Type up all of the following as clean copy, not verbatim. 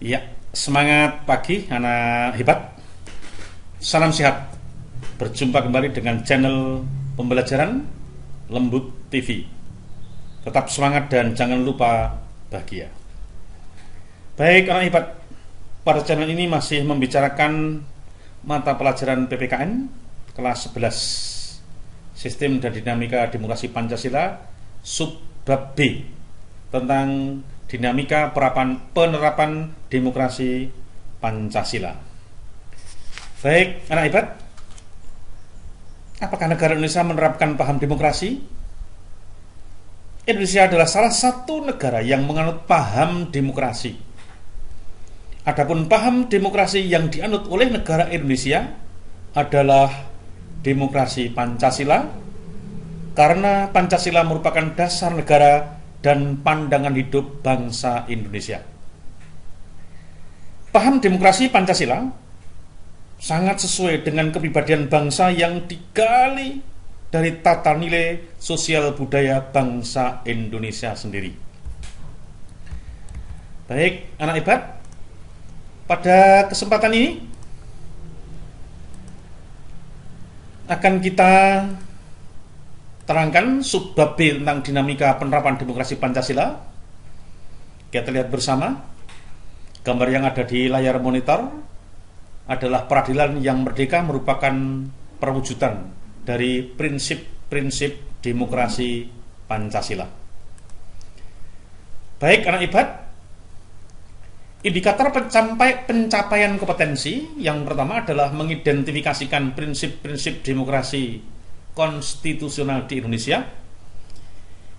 Ya, semangat pagi anak hebat. Salam sehat. Berjumpa kembali dengan channel pembelajaran Lembut TV. Tetap semangat dan jangan lupa bahagia. Baik anak hebat, pada channel ini masih membicarakan mata pelajaran PPKN kelas 11 Sistem dan Dinamika Demokrasi Pancasila subbab B tentang dinamika penerapan demokrasi Pancasila. Baik, anak hebat, apakah negara Indonesia menerapkan paham demokrasi? Indonesia adalah salah satu negara yang menganut paham demokrasi. Adapun paham demokrasi yang dianut oleh negara Indonesia adalah demokrasi Pancasila, karena Pancasila merupakan dasar negara dan pandangan hidup bangsa Indonesia. Paham demokrasi Pancasila sangat sesuai dengan kepribadian bangsa yang digali dari tata nilai sosial budaya bangsa Indonesia sendiri. Baik, anak hebat, pada kesempatan ini akan kita terangkan subbab B tentang dinamika penerapan demokrasi Pancasila. Kita lihat bersama. Gambar yang ada di layar monitor adalah peradilan yang merdeka merupakan perwujudan dari prinsip-prinsip demokrasi Pancasila. Baik anak hebat, indikator pencapaian kompetensi yang pertama adalah mengidentifikasikan prinsip-prinsip demokrasi konstitusional di Indonesia.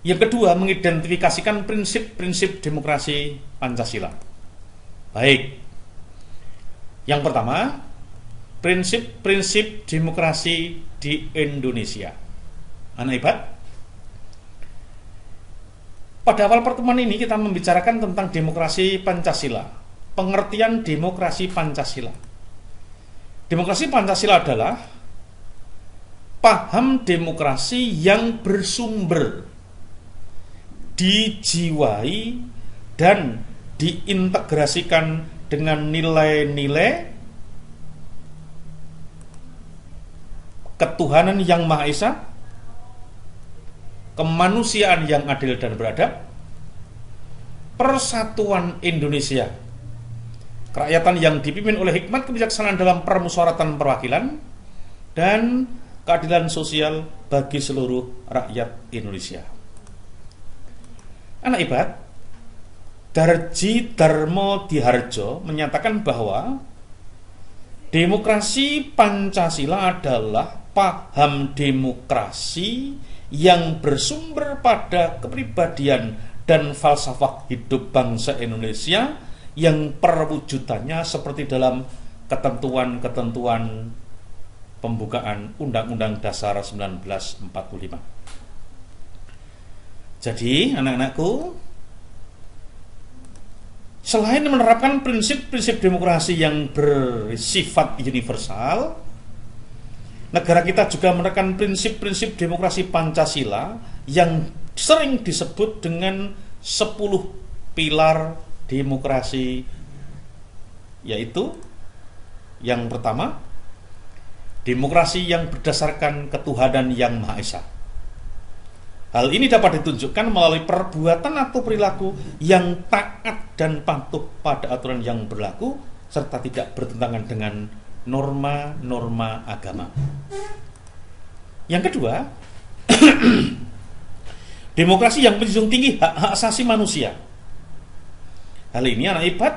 Yang kedua, mengidentifikasikan prinsip-prinsip demokrasi Pancasila. Baik, yang pertama, prinsip-prinsip demokrasi di Indonesia. Anak hebat, pada awal pertemuan ini kita membicarakan tentang demokrasi Pancasila. Pengertian demokrasi Pancasila. Demokrasi Pancasila adalah paham demokrasi yang bersumber, dijiwai, dan diintegrasikan dengan nilai-nilai ketuhanan yang Maha Esa, kemanusiaan yang adil dan beradab, persatuan Indonesia, kerakyatan yang dipimpin oleh hikmat kebijaksanaan dalam permusyawaratan perwakilan, dan keadilan sosial bagi seluruh rakyat Indonesia. Anak hebat, Darji Darmo Diharjo menyatakan bahwa demokrasi Pancasila adalah paham demokrasi yang bersumber pada kepribadian dan falsafah hidup bangsa Indonesia yang perwujudannya seperti dalam ketentuan-ketentuan pembukaan Undang-Undang Dasar 1945. Jadi, anak-anakku, selain menerapkan prinsip-prinsip demokrasi yang bersifat universal, negara kita juga menerapkan prinsip-prinsip demokrasi Pancasila yang sering disebut dengan 10 pilar demokrasi, yaitu yang pertama, demokrasi yang berdasarkan ketuhanan yang Maha Esa. Hal ini dapat ditunjukkan melalui perbuatan atau perilaku yang taat dan patuh pada aturan yang berlaku serta tidak bertentangan dengan norma-norma agama. Yang kedua, demokrasi yang menjunjung tinggi hak-hak asasi manusia. Hal ini anak hebat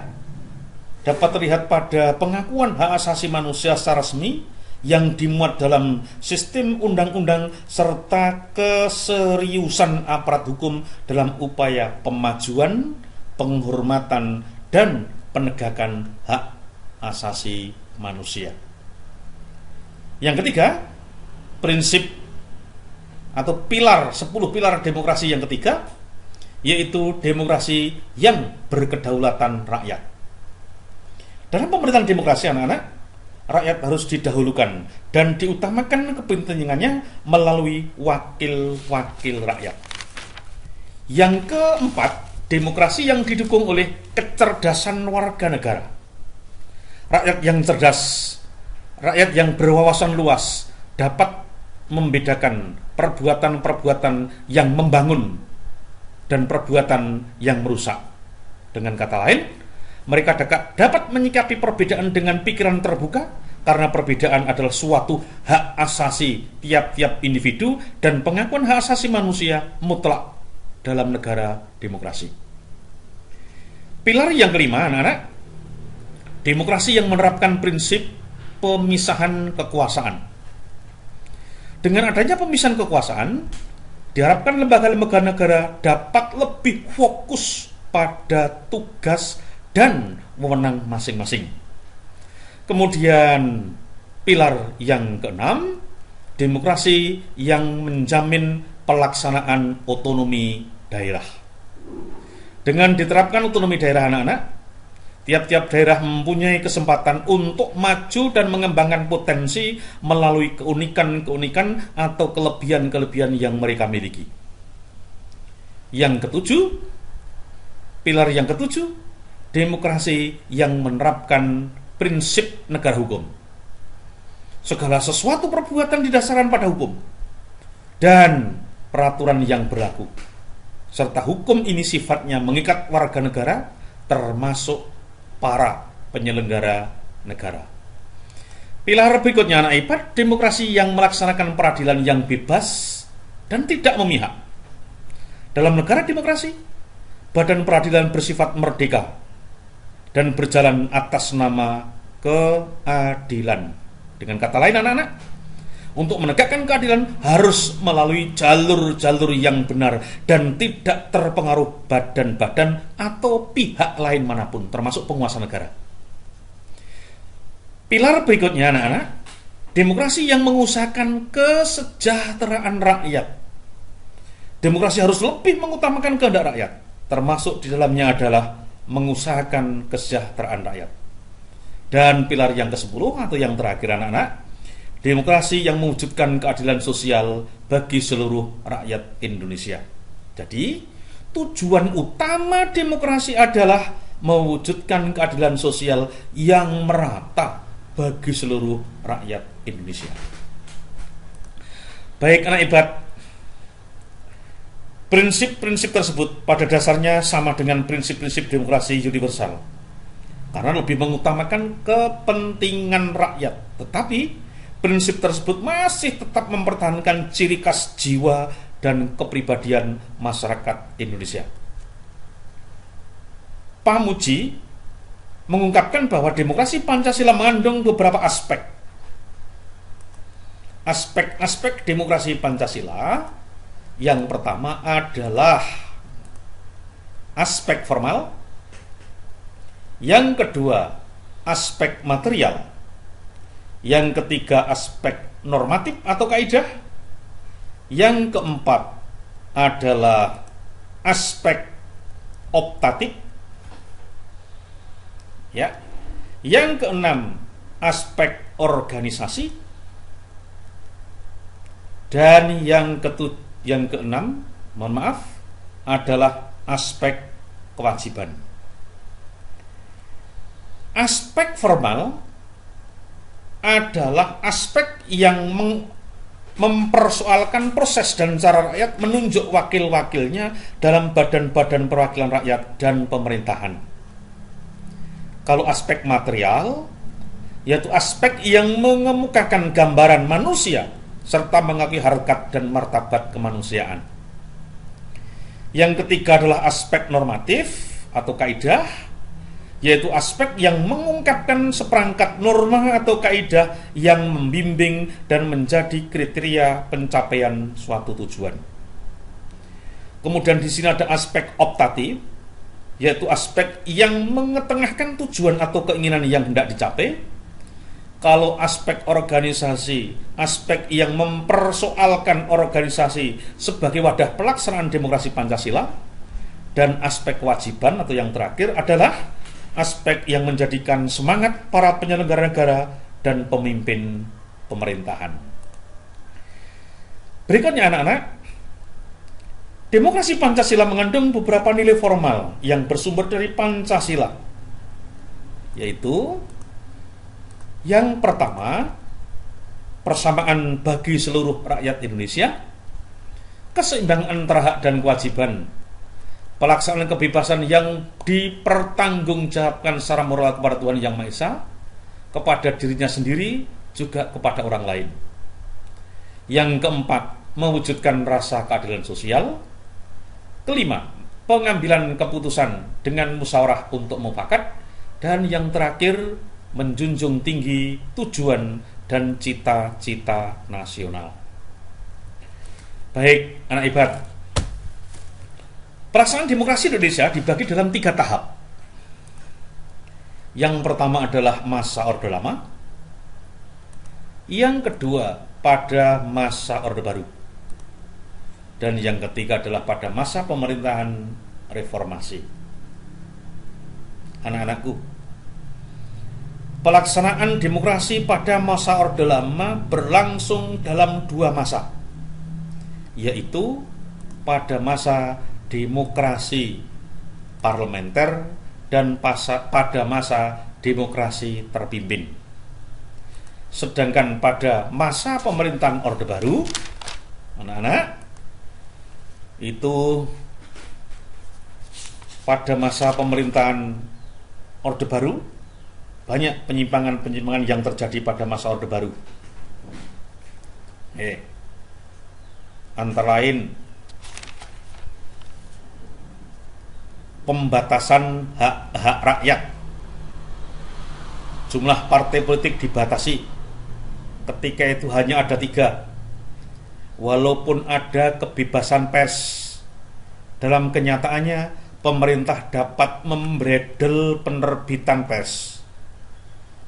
dapat terlihat pada pengakuan hak asasi manusia secara resmi yang dimuat dalam sistem undang-undang serta keseriusan aparat hukum dalam upaya pemajuan, penghormatan, dan penegakan hak asasi manusia. Yang ketiga, prinsip atau pilar 10 pilar demokrasi yang ketiga, yaitu demokrasi yang berkedaulatan rakyat. Dalam pemerintahan demokrasi, anak-anak, rakyat harus didahulukan dan diutamakan kepentingannya melalui wakil-wakil rakyat. Yang keempat, demokrasi yang didukung oleh kecerdasan warga negara. Rakyat yang cerdas, rakyat yang berwawasan luas dapat membedakan perbuatan-perbuatan yang membangun dan perbuatan yang merusak. Dengan kata lain, mereka dapat menyikapi perbedaan dengan pikiran terbuka karena perbedaan adalah suatu hak asasi tiap-tiap individu dan pengakuan hak asasi manusia mutlak dalam negara demokrasi. Pilar yang kelima, anak-anak, demokrasi yang menerapkan prinsip pemisahan kekuasaan. Dengan adanya pemisahan kekuasaan, diharapkan lembaga-lembaga negara dapat lebih fokus pada tugas dan wewenang masing-masing. Kemudian pilar yang keenam, demokrasi yang menjamin pelaksanaan otonomi daerah. Dengan diterapkan otonomi daerah, anak-anak, tiap-tiap daerah mempunyai kesempatan untuk maju dan mengembangkan potensi melalui keunikan-keunikan atau kelebihan-kelebihan yang mereka miliki. Yang ketujuh, pilar yang ketujuh, demokrasi yang menerapkan prinsip negara hukum. Segala sesuatu perbuatan didasarkan pada hukum dan peraturan yang berlaku, serta hukum ini sifatnya mengikat warga negara termasuk para penyelenggara negara. Pilar berikutnya, anak IPA, demokrasi yang melaksanakan peradilan yang bebas dan tidak memihak. Dalam negara demokrasi, badan peradilan bersifat merdeka dan berjalan atas nama keadilan. Dengan kata lain, anak-anak, untuk menegakkan keadilan harus melalui jalur-jalur yang benar dan tidak terpengaruh badan-badan atau pihak lain manapun, termasuk penguasa negara. Pilar berikutnya, anak-anak, demokrasi yang mengusahakan kesejahteraan rakyat. Demokrasi harus lebih mengutamakan kehendak rakyat, termasuk di dalamnya adalah mengusahakan kesejahteraan rakyat. Dan pilar yang ke-10 atau yang terakhir, anak-anak, demokrasi yang mewujudkan keadilan sosial bagi seluruh rakyat Indonesia. Jadi, tujuan utama demokrasi adalah mewujudkan keadilan sosial yang merata bagi seluruh rakyat Indonesia. Baik, anak ibad, prinsip-prinsip tersebut pada dasarnya sama dengan prinsip-prinsip demokrasi universal, karena lebih mengutamakan kepentingan rakyat. Tetapi prinsip tersebut masih tetap mempertahankan ciri khas jiwa dan kepribadian masyarakat Indonesia. Pak Muji mengungkapkan bahwa demokrasi Pancasila mengandung beberapa aspek. Aspek-aspek demokrasi Pancasila yang pertama adalah aspek formal, yang kedua aspek material, yang ketiga aspek normatif atau kaidah, yang keempat adalah aspek optatif, ya, yang keenam aspek organisasi, dan yang keenam, mohon maaf, adalah aspek kewajiban. Aspek formal adalah aspek yang mempersoalkan proses dan cara rakyat menunjuk wakil-wakilnya dalam badan-badan perwakilan rakyat dan pemerintahan. Kalau aspek material, yaitu aspek yang mengemukakan gambaran manusia serta mengakui harkat dan martabat kemanusiaan. Yang ketiga adalah aspek normatif atau kaidah, yaitu aspek yang mengungkapkan seperangkat norma atau kaidah yang membimbing dan menjadi kriteria pencapaian suatu tujuan. Kemudian di sini ada aspek optatif, yaitu aspek yang mengetengahkan tujuan atau keinginan yang hendak dicapai. Kalau aspek organisasi, aspek yang mempersoalkan organisasi sebagai wadah pelaksanaan demokrasi Pancasila. Dan aspek kewajiban atau yang terakhir adalah aspek yang menjadikan semangat para penyelenggara negara dan pemimpin pemerintahan. Berikutnya anak-anak, demokrasi Pancasila mengandung beberapa nilai formal yang bersumber dari Pancasila, yaitu yang pertama, persamaan bagi seluruh rakyat Indonesia, keseimbangan antara hak dan kewajiban, pelaksanaan kebebasan yang dipertanggungjawabkan secara moral kepada Tuhan Yang Maha Esa, kepada dirinya sendiri, juga kepada orang lain. Yang keempat, mewujudkan rasa keadilan sosial. Kelima, pengambilan keputusan dengan musyawarah untuk mufakat. Dan yang terakhir, menjunjung tinggi tujuan dan cita-cita nasional. Baik, anak ibarat, pelaksanaan demokrasi Indonesia dibagi dalam 3 tahap. Yang pertama adalah masa Orde Lama. Yang kedua pada masa Orde Baru. Dan yang ketiga adalah pada masa pemerintahan reformasi. Anak-anakku, pelaksanaan demokrasi pada masa Orde Lama berlangsung dalam 2 masa, yaitu pada masa demokrasi parlementer dan pada masa demokrasi terpimpin. Sedangkan pada masa pemerintahan Orde Baru, anak-anak, itu pada masa pemerintahan Orde Baru banyak penyimpangan-penyimpangan yang terjadi pada masa Orde Baru. Antara lain pembatasan hak-hak rakyat. Jumlah partai politik dibatasi. Ketika itu hanya ada 3. Walaupun ada kebebasan pers, dalam kenyataannya pemerintah dapat membredel penerbitan pers.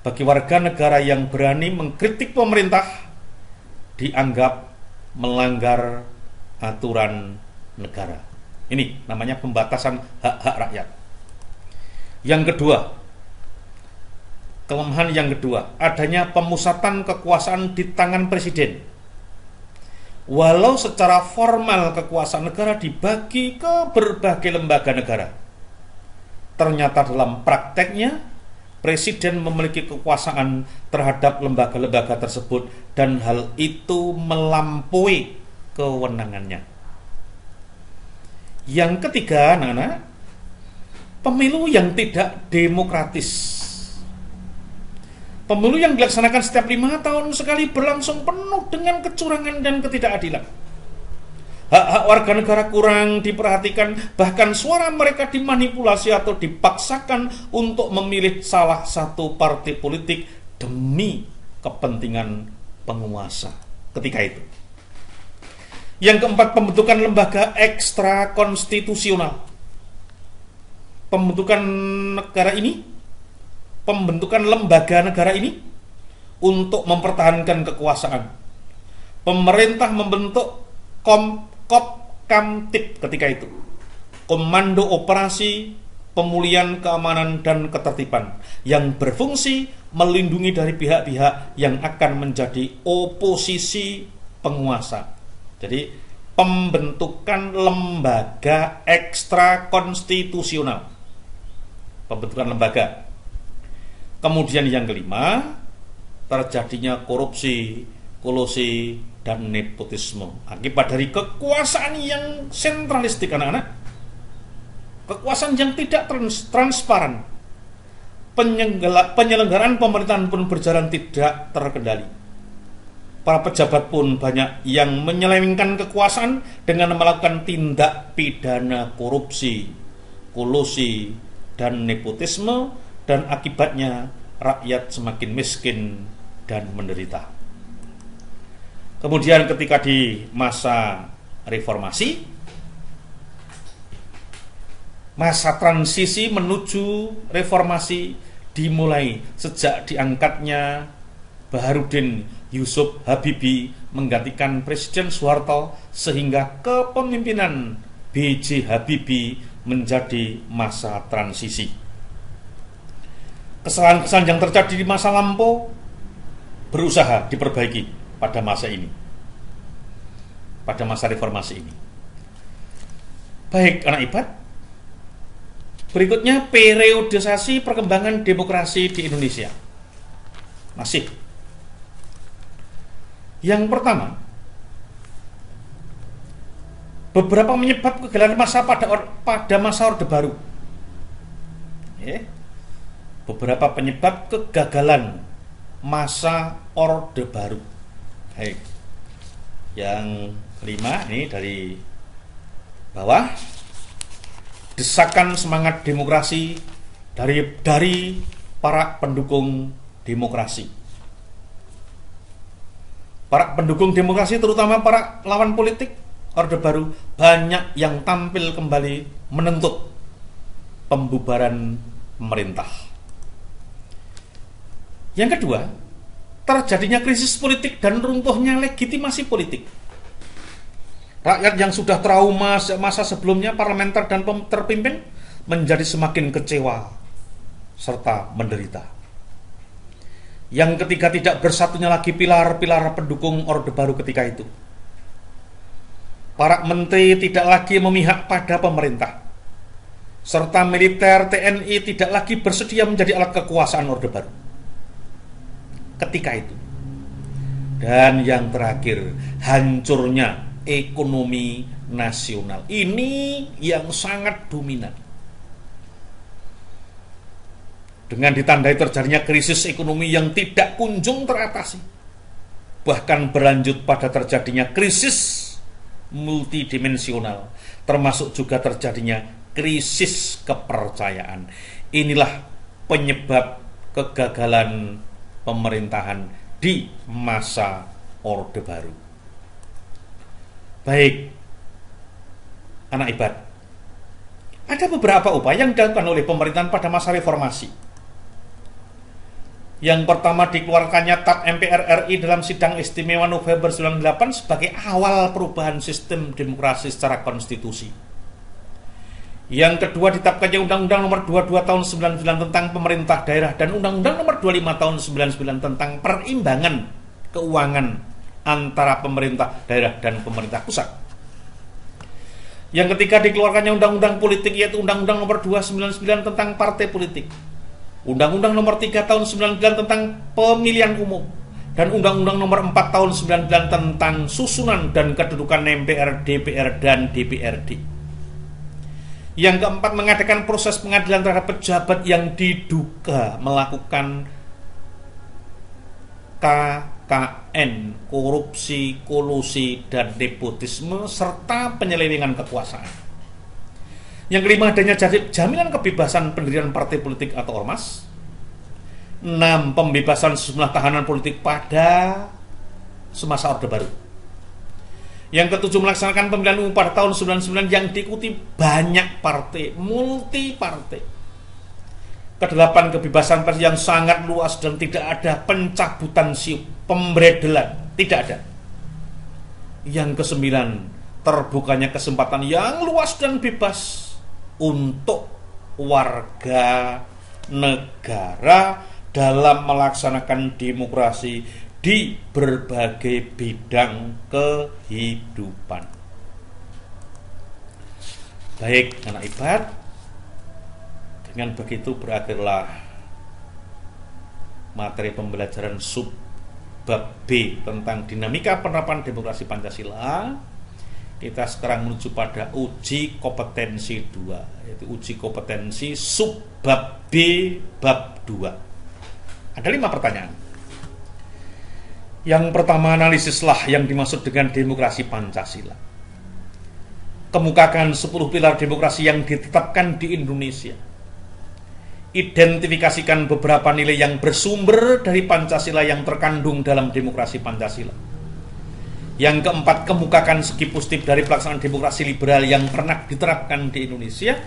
Bagi warga negara yang berani mengkritik pemerintah dianggap melanggar aturan negara. Ini namanya pembatasan hak-hak rakyat. Yang kedua, kelemahan yang kedua, adanya pemusatan kekuasaan di tangan presiden. Walau secara formal kekuasaan negara dibagi ke berbagai lembaga negara, ternyata dalam prakteknya presiden memiliki kekuasaan terhadap lembaga-lembaga tersebut dan hal itu melampaui kewenangannya. Yang ketiga, anak-anak, pemilu yang tidak demokratis. Pemilu yang dilaksanakan setiap 5 tahun sekali berlangsung penuh dengan kecurangan dan ketidakadilan. Hak-hak warga negara kurang diperhatikan, bahkan suara mereka dimanipulasi atau dipaksakan untuk memilih salah satu partai politik demi kepentingan penguasa ketika itu. Yang keempat, pembentukan lembaga ekstra konstitusional. Pembentukan lembaga negara ini untuk mempertahankan kekuasaan. Pemerintah membentuk Kopkamtib ketika itu, Komando Operasi Pemulihan Keamanan dan Ketertiban, yang berfungsi melindungi dari pihak-pihak yang akan menjadi oposisi penguasa. Jadi pembentukan lembaga ekstra konstitusional, pembentukan lembaga. Kemudian yang kelima, terjadinya korupsi, kolusi, dan nepotisme akibat dari kekuasaan yang sentralistik, anak-anak. Kekuasaan yang tidak transparan. Penyelenggaraan pemerintahan pun berjalan tidak terkendali. Para pejabat pun banyak yang menyelewengkan kekuasaan dengan melakukan tindak pidana korupsi, kolusi, dan nepotisme, dan akibatnya rakyat semakin miskin dan menderita. Kemudian ketika di masa reformasi, masa transisi menuju reformasi dimulai sejak diangkatnya Baharudin Yusuf Habibie menggantikan Presiden Soeharto, sehingga kepemimpinan B.J. Habibie menjadi masa transisi. Kesalahan-kesalahan yang terjadi di masa lampau berusaha diperbaiki pada masa ini, pada masa reformasi ini. Baik anak ibad, berikutnya periodisasi perkembangan demokrasi di Indonesia. Masih yang pertama, beberapa penyebab kegagalan masa pada masa Orde Baru. Beberapa penyebab kegagalan masa Orde Baru. Baik. Yang kelima ini dari bawah, desakan semangat demokrasi dari para pendukung demokrasi. Para pendukung demokrasi, terutama para lawan politik Orde Baru, banyak yang tampil kembali menuntut pembubaran pemerintah. Yang kedua, terjadinya krisis politik dan runtuhnya legitimasi politik. Rakyat yang sudah trauma masa sebelumnya parlementer dan terpimpin menjadi semakin kecewa serta menderita. Yang ketiga, tidak bersatunya lagi pilar-pilar pendukung Orde Baru ketika itu. Para menteri tidak lagi memihak pada pemerintah, serta militer TNI tidak lagi bersedia menjadi alat kekuasaan Orde Baru ketika itu. Dan yang terakhir, hancurnya ekonomi nasional. Ini yang sangat dominan, dengan ditandai terjadinya krisis ekonomi yang tidak kunjung teratasi, bahkan berlanjut pada terjadinya krisis multidimensional, termasuk juga terjadinya krisis kepercayaan. Inilah penyebab kegagalan pemerintahan di masa Orde Baru. Baik, anak ibad, ada beberapa upaya yang dilakukan oleh pemerintahan pada masa reformasi. Yang pertama, dikeluarkannya TAP MPR RI dalam sidang istimewa November 98 sebagai awal perubahan sistem demokrasi secara konstitusi. Yang kedua, ditetapkannya Undang-Undang Nomor 22 Tahun 99 tentang pemerintah daerah dan Undang-Undang Nomor 25 Tahun 99 tentang perimbangan keuangan antara pemerintah daerah dan pemerintah pusat. Yang ketiga, dikeluarkannya Undang-Undang Politik, yaitu Undang-Undang Nomor 299 tentang partai politik, Undang-Undang Nomor 3 Tahun 99 tentang pemilihan umum, dan Undang-Undang Nomor 4 Tahun 99 tentang susunan dan kedudukan MPR, DPR, dan DPRD. Yang keempat, mengadakan proses pengadilan terhadap pejabat yang diduga melakukan KKN, korupsi, kolusi, dan nepotisme, serta penyelewengan kekuasaan. Yang kelima, adanya jaminan kebebasan pendirian partai politik atau ormas. 6. Pembebasan sejumlah tahanan politik pada semasa Orde Baru. Yang ketujuh, melaksanakan pemilihan umum pada tahun 99 yang diikuti banyak partai, multi partai. Kedelapan, kebebasan pers yang sangat luas dan tidak ada pencabutan siup, pemberedelan, tidak ada. Yang kesembilan, terbukanya kesempatan yang luas dan bebas untuk warga negara dalam melaksanakan demokrasi di berbagai bidang kehidupan. Baik anak ibad, dengan begitu berakhirlah materi pembelajaran subbab B tentang dinamika penerapan demokrasi Pancasila. Kita sekarang menuju pada uji kompetensi 2, yaitu uji kompetensi subbab B bab 2. Ada 5 pertanyaan. Yang pertama, analisislah yang dimaksud dengan demokrasi Pancasila. Kemukakan 10 pilar demokrasi yang ditetapkan di Indonesia. identifikasikan beberapa nilai yang bersumber dari Pancasila yang terkandung dalam demokrasi Pancasila. Yang keempat, kemukakan segi positif dari pelaksanaan demokrasi liberal yang pernah diterapkan di Indonesia.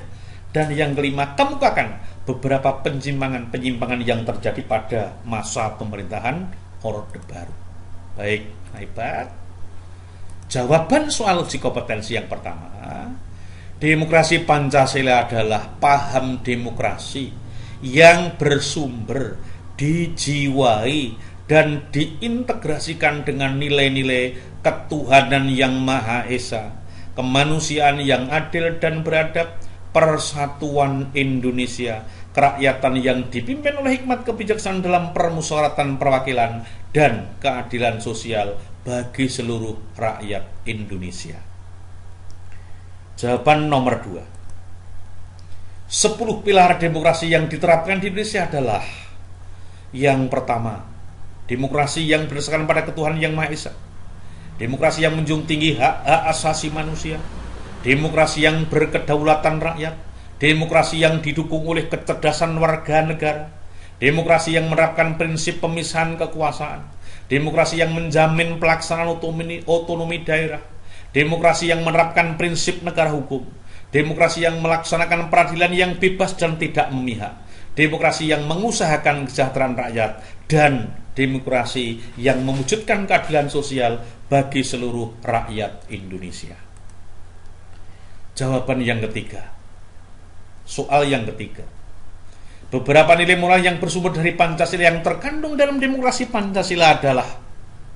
Dan yang kelima, kemukakan beberapa penyimpangan yang terjadi pada masa pemerintahan Orde Baru. Baik, hebat. Jawaban soal uji kompetensi yang pertama, demokrasi Pancasila adalah paham demokrasi yang bersumber, dijiwai, dan diintegrasikan dengan nilai-nilai ketuhanan yang Maha Esa, kemanusiaan yang adil dan beradab, persatuan Indonesia, kerakyatan yang dipimpin oleh hikmat kebijaksanaan dalam permusyawaratan perwakilan, dan keadilan sosial bagi seluruh rakyat Indonesia. Jawaban nomor 2. 10 pilar demokrasi yang diterapkan di Indonesia adalah: yang pertama, demokrasi yang berdasarkan pada ketuhanan yang Maha Esa, demokrasi yang menjunjung tinggi hak asasi manusia, demokrasi yang berkedaulatan rakyat, demokrasi yang didukung oleh kecerdasan warga negara, demokrasi yang menerapkan prinsip pemisahan kekuasaan, demokrasi yang menjamin pelaksanaan otonomi daerah, demokrasi yang menerapkan prinsip negara hukum, demokrasi yang melaksanakan peradilan yang bebas dan tidak memihak, demokrasi yang mengusahakan kesejahteraan rakyat, dan demokrasi yang mewujudkan keadilan sosial bagi seluruh rakyat Indonesia. Jawaban yang ketiga, soal yang ketiga, beberapa nilai moral yang bersumber dari Pancasila yang terkandung dalam demokrasi Pancasila adalah: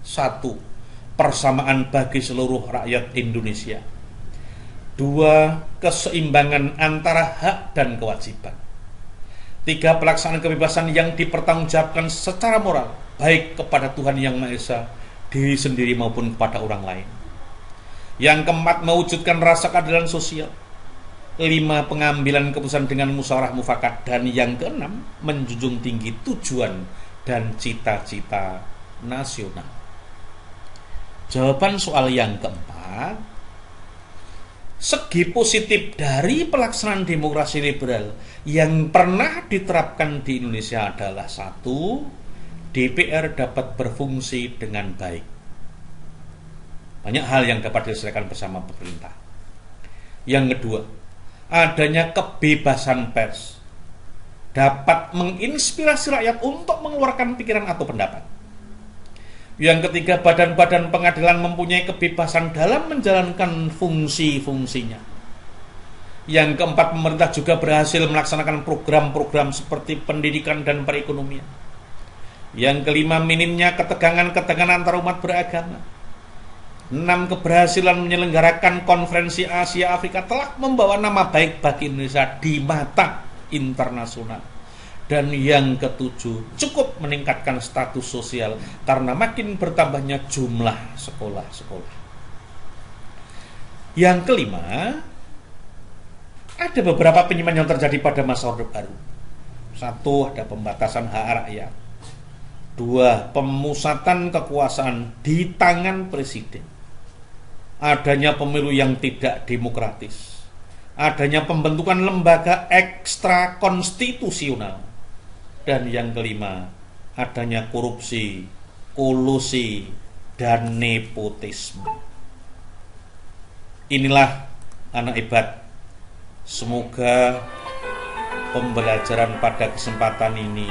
1. Persamaan bagi seluruh rakyat Indonesia. 2. Keseimbangan antara hak dan kewajiban. 3. Pelaksanaan kebebasan yang dipertanggungjawabkan secara moral, baik kepada Tuhan Yang Maha Esa, diri sendiri maupun kepada orang lain. Yang keempat, mewujudkan rasa keadilan sosial. 5. Pengambilan keputusan dengan musyawarah mufakat. Dan yang keenam, menjunjung tinggi tujuan dan cita-cita nasional. Jawaban soal yang keempat, segi positif dari pelaksanaan demokrasi liberal yang pernah diterapkan di Indonesia adalah: 1. DPR dapat berfungsi dengan baik. Banyak hal yang dapat diselesaikan bersama pemerintah. Yang kedua, adanya kebebasan pers dapat menginspirasi rakyat untuk mengeluarkan pikiran atau pendapat. Yang ketiga, badan-badan pengadilan mempunyai kebebasan dalam menjalankan fungsi-fungsinya. Yang keempat, pemerintah juga berhasil melaksanakan program-program seperti pendidikan dan perekonomian. Yang kelima, minimnya ketegangan-ketegangan antar umat beragama. 6. Keberhasilan menyelenggarakan konferensi Asia Afrika telah membawa nama baik bagi Indonesia di mata internasional. Dan yang ketujuh, cukup meningkatkan status sosial karena makin bertambahnya jumlah sekolah-sekolah. Yang kelima, ada beberapa penyimpangan yang terjadi pada masa Orde Baru. 1. Ada pembatasan hak rakyat. 2. Pemusatan kekuasaan di tangan presiden. Adanya pemilu yang tidak demokratis. Adanya pembentukan lembaga ekstra konstitusional. Dan yang kelima, adanya korupsi, kolusi, dan nepotisme. Inilah anak hebat. Semoga pembelajaran pada kesempatan ini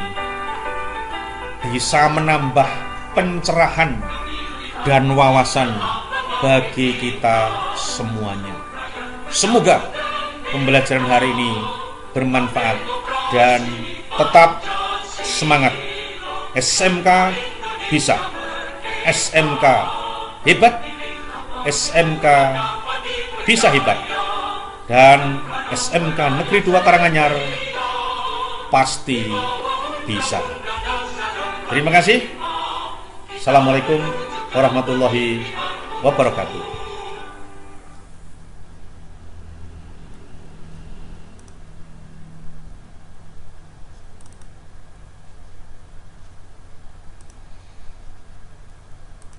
bisa menambah pencerahan dan wawasan bagi kita semuanya. Semoga pembelajaran hari ini bermanfaat dan tetap semangat. SMK bisa, SMK hebat, SMK bisa hebat, dan SMK Negeri 2 Karanganyar pasti bisa. Terima kasih. Assalamualaikum warahmatullahi wabarakatuh.